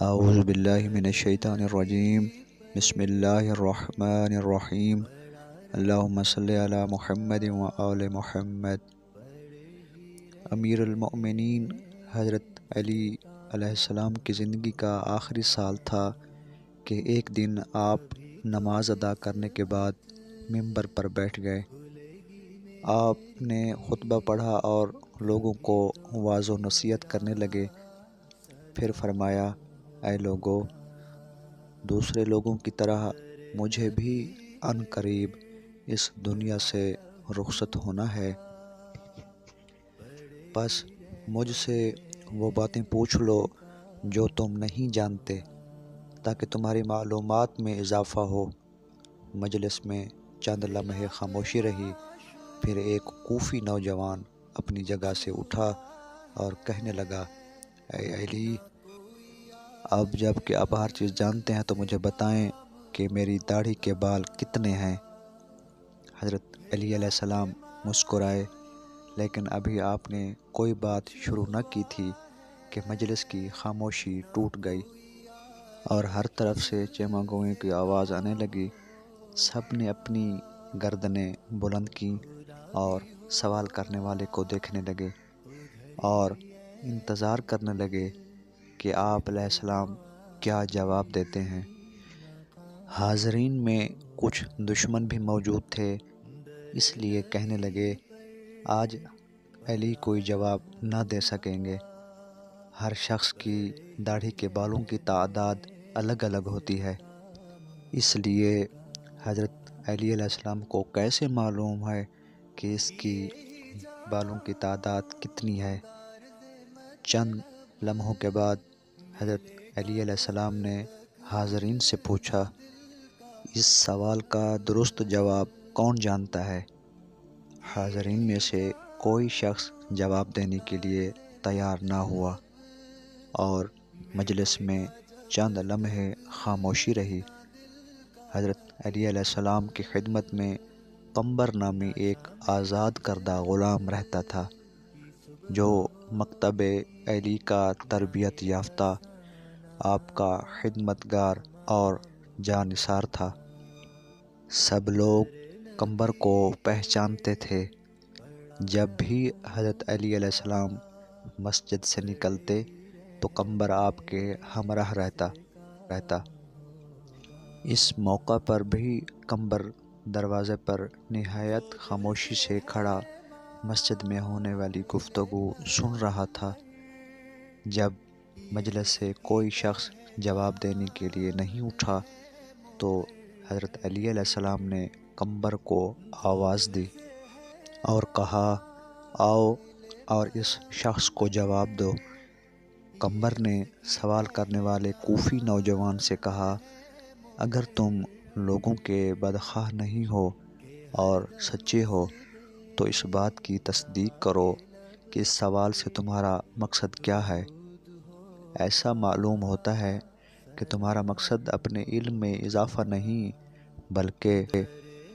اعوذ باللہ من الشیطان الرجیم بسم اللہ الرحمن الرحیم اللہم صلی علی محمد و آل محمد۔ امیر المؤمنین حضرت علی علیہ السلام کی زندگی کا آخری سال تھا کہ ایک دن آپ نماز ادا کرنے کے بعد ممبر پر بیٹھ گئے۔ آپ نے خطبہ پڑھا اور لوگوں کو واعظ و نصیحت کرنے لگے۔ پھر فرمایا، اے لوگو، دوسرے لوگوں کی طرح مجھے بھی عن قریب اس دنیا سے رخصت ہونا ہے، پس مجھ سے وہ باتیں پوچھ لو جو تم نہیں جانتے تاکہ تمہاری معلومات میں اضافہ ہو۔ مجلس میں چند لمحے خاموشی رہی، پھر ایک کوفی نوجوان اپنی جگہ سے اٹھا اور کہنے لگا، اے علی، اب جب کہ آپ ہر چیز جانتے ہیں تو مجھے بتائیں کہ میری داڑھی کے بال کتنے ہیں؟ حضرت علی علیہ السلام مسکرائے، لیکن ابھی آپ نے کوئی بات شروع نہ کی تھی کہ مجلس کی خاموشی ٹوٹ گئی اور ہر طرف سے چیمہ کی آواز آنے لگی۔ سب نے اپنی گردنیں بلند کیں اور سوال کرنے والے کو دیکھنے لگے اور انتظار کرنے لگے کہ آپ علیہ السلام کیا جواب دیتے ہیں۔ حاضرین میں کچھ دشمن بھی موجود تھے، اس لیے کہنے لگے، آج علی کوئی جواب نہ دے سکیں گے۔ ہر شخص کی داڑھی کے بالوں کی تعداد الگ الگ ہوتی ہے، اس لیے حضرت علی علیہ السلام کو کیسے معلوم ہے کہ اس کی بالوں کی تعداد کتنی ہے؟ چند لمحوں کے بعد حضرت علی علیہ السلام نے حاضرین سے پوچھا، اس سوال کا درست جواب کون جانتا ہے؟ حاضرین میں سے کوئی شخص جواب دینے کے لیے تیار نہ ہوا اور مجلس میں چند لمحے خاموشی رہی۔ حضرت علی علیہ السلام کی خدمت میں قمبر نامی ایک آزاد کردہ غلام رہتا تھا جو مکتب علی کا تربیت یافتہ آپ کا خدمت گار اور جانثار تھا۔ سب لوگ قمبر کو پہچانتے تھے۔ جب بھی حضرت علی علیہ السلام مسجد سے نکلتے تو قمبر آپ کے ہمراہ رہتا۔ اس موقع پر بھی قمبر دروازے پر نہایت خاموشی سے کھڑا مسجد میں ہونے والی گفتگو سن رہا تھا۔ جب مجلس سے کوئی شخص جواب دینے کے لیے نہیں اٹھا تو حضرت علی علیہ السلام نے قمبر کو آواز دی اور کہا، آؤ اور اس شخص کو جواب دو۔ قمبر نے سوال کرنے والے کوفی نوجوان سے کہا، اگر تم لوگوں کے بدخواہ نہیں ہو اور سچے ہو تو اس بات کی تصدیق کرو کہ اس سوال سے تمہارا مقصد کیا ہے۔ ایسا معلوم ہوتا ہے کہ تمہارا مقصد اپنے علم میں اضافہ نہیں بلکہ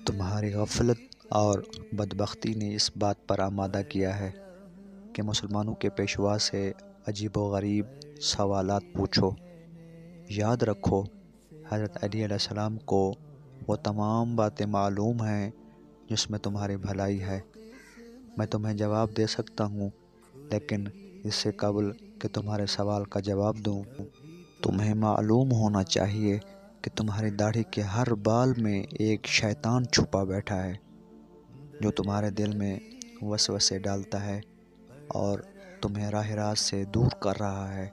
تمہاری غفلت اور بدبختی نے اس بات پر آمادہ کیا ہے کہ مسلمانوں کے پیشوا سے عجیب و غریب سوالات پوچھو۔ یاد رکھو، حضرت علی علیہ السلام کو وہ تمام باتیں معلوم ہیں جس میں تمہاری بھلائی ہے۔ میں تمہیں جواب دے سکتا ہوں، لیکن اس سے قبل کہ تمہارے سوال کا جواب دوں، تمہیں معلوم ہونا چاہیے کہ تمہاری داڑھی کے ہر بال میں ایک شیطان چھپا بیٹھا ہے جو تمہارے دل میں وسوسے ڈالتا ہے اور تمہیں راہ راست سے دور کر رہا ہے۔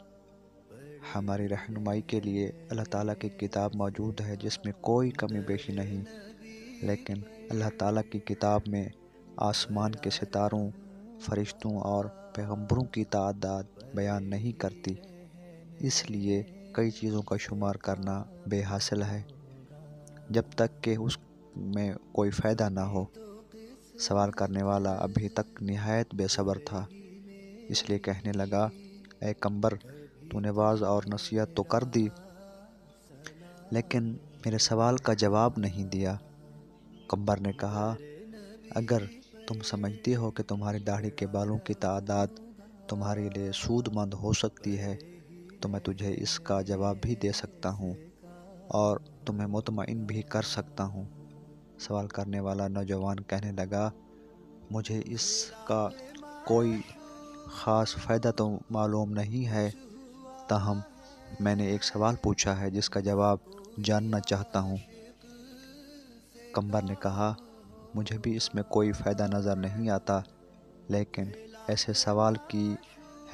ہماری رہنمائی کے لیے اللہ تعالیٰ کی کتاب موجود ہے جس میں کوئی کمی بیشی نہیں، لیکن اللہ تعالیٰ کی کتاب میں آسمان کے ستاروں، فرشتوں اور پیغمبروں کی تعداد بیان نہیں کرتی، اس لیے کئی چیزوں کا شمار کرنا بے حاصل ہے جب تک کہ اس میں کوئی فائدہ نہ ہو۔ سوال کرنے والا ابھی تک نہایت بے صبر تھا، اس لیے کہنے لگا، اے قمبر، تو نے واعظ اور نصیحت تو کر دی لیکن میرے سوال کا جواب نہیں دیا۔ قمبر نے کہا، اگر تم سمجھتی ہو کہ تمہاری داڑھی کے بالوں کی تعداد تمہارے لیے سود مند ہو سکتی ہے تو میں تجھے اس کا جواب بھی دے سکتا ہوں اور تمہیں مطمئن بھی کر سکتا ہوں۔ سوال کرنے والا نوجوان کہنے لگا، مجھے اس کا کوئی خاص فائدہ تو معلوم نہیں ہے، تاہم میں نے ایک سوال پوچھا ہے جس کا جواب جاننا چاہتا ہوں۔ قمبر نے کہا، مجھے بھی اس میں کوئی فائدہ نظر نہیں آتا، لیکن ایسے سوال کی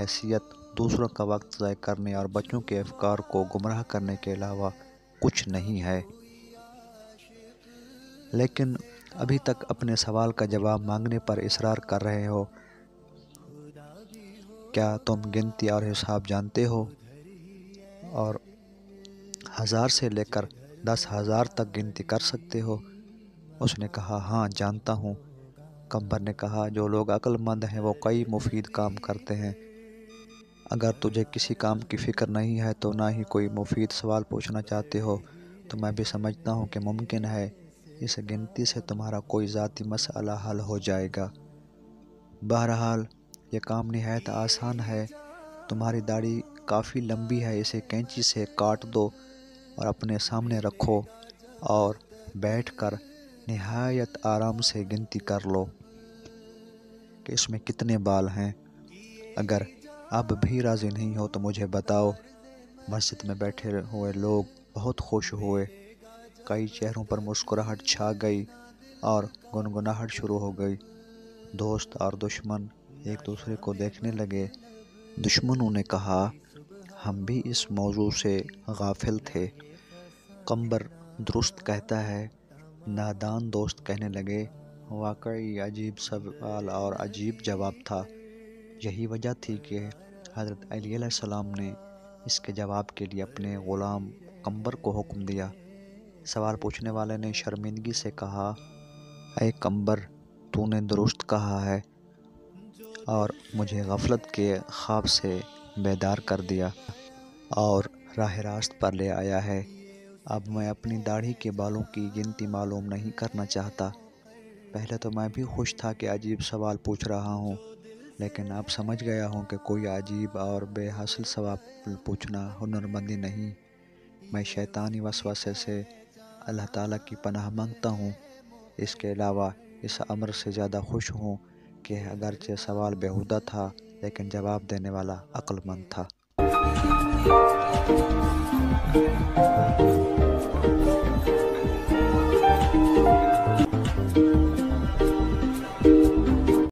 حیثیت دوسروں کا وقت ضائع کرنے اور بچوں کے افکار کو گمراہ کرنے کے علاوہ کچھ نہیں ہے۔ لیکن ابھی تک اپنے سوال کا جواب مانگنے پر اصرار کر رہے ہو۔ کیا تم گنتی اور حساب جانتے ہو اور 1000 سے لے کر 10,000 تک گنتی کر سکتے ہو؟ اس نے کہا، ہاں جانتا ہوں۔ قمبر نے کہا، جو لوگ عقل مند ہیں وہ کئی مفید کام کرتے ہیں۔ اگر تجھے کسی کام کی فکر نہیں ہے تو نہ ہی کوئی مفید سوال پوچھنا چاہتے ہو، تو میں بھی سمجھتا ہوں کہ ممکن ہے اس گنتی سے تمہارا کوئی ذاتی مسئلہ حل ہو جائے گا۔ بہرحال یہ کام نہایت آسان ہے۔ تمہاری داڑھی کافی لمبی ہے، اسے کینچی سے کاٹ دو اور اپنے سامنے رکھو اور بیٹھ کر نہایت آرام سے گنتی کر لو کہ اس میں کتنے بال ہیں۔ اگر اب بھی راضی نہیں ہو تو مجھے بتاؤ۔ مسجد میں بیٹھے ہوئے لوگ بہت خوش ہوئے، کئی چہروں پر مسکراہٹ چھا گئی اور گنگناہٹ شروع ہو گئی۔ دوست اور دشمن ایک دوسرے کو دیکھنے لگے۔ دشمنوں نے کہا، ہم بھی اس موضوع سے غافل تھے۔ قمبر درست کہتا ہے۔ نادان دوست کہنے لگے، واقعی عجیب سوال اور عجیب جواب تھا۔ یہی وجہ تھی کہ حضرت علی علیہ السلام نے اس کے جواب کے لیے اپنے غلام قمبر کو حکم دیا۔ سوال پوچھنے والے نے شرمندگی سے کہا، اے قمبر، تو نے درست کہا ہے اور مجھے غفلت کے خواب سے بیدار کر دیا اور راہ راست پر لے آیا ہے۔ اب میں اپنی داڑھی کے بالوں کی گنتی معلوم نہیں کرنا چاہتا۔ پہلے تو میں بھی خوش تھا کہ عجیب سوال پوچھ رہا ہوں، لیکن اب سمجھ گیا ہوں کہ کوئی عجیب اور بے حاصل سوال پوچھنا ہنرمندی نہیں۔ میں شیطانی وسوسے سے اللہ تعالیٰ کی پناہ مانگتا ہوں۔ اس کے علاوہ اس امر سے زیادہ خوش ہوں کہ اگرچہ سوال بیہودہ تھا لیکن جواب دینے والا عقل مند تھا۔